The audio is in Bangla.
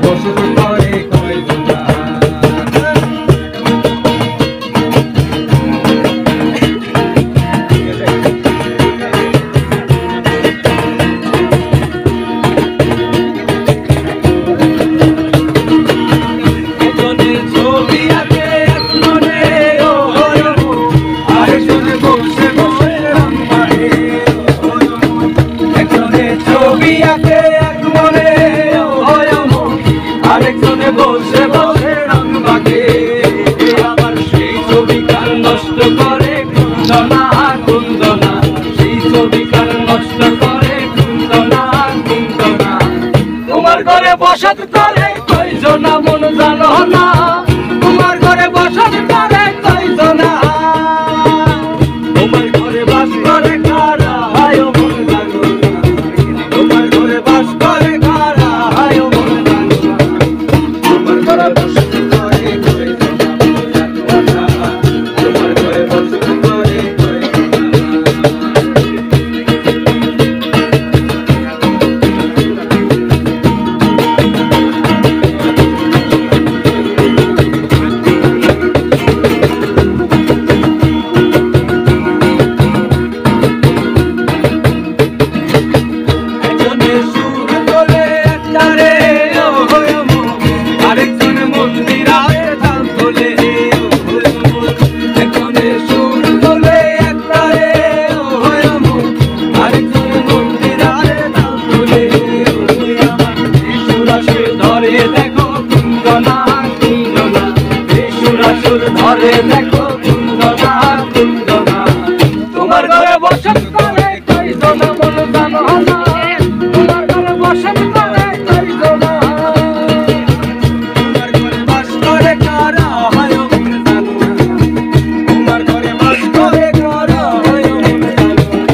বসত করে কয়জনা আরেকজনে বসে বসে রং মাখে আবার সেই ছবি কার নষ্ট করে কুন্দনা কুন্দনা সেই ছবি কার নষ্ট করে কুন্দনা কুন্দনা তোমার ঘরে বসত করে কয়জনা মন জানো না তোমার ঘরে বসত করে কয়জনা তোমার ঘরে বাস করে কারা হায় মন জানো না তোমার ঘরে বাস করে কারা হায় মন জানো না তোমার ঘরে বসত করে কয়জনা তোমার ঘরে বসত করে ধরে দেখো কুন্দনা কুন্দনা তোমার ঘরে বসত করে কয়জনা মন জানো না তোমার ঘরে বসত করে কয়জনা তোমার ঘরে বাস করে কারা হায় মন জানো না তোমার ঘরে বাস করে কারা হায় মন জানো না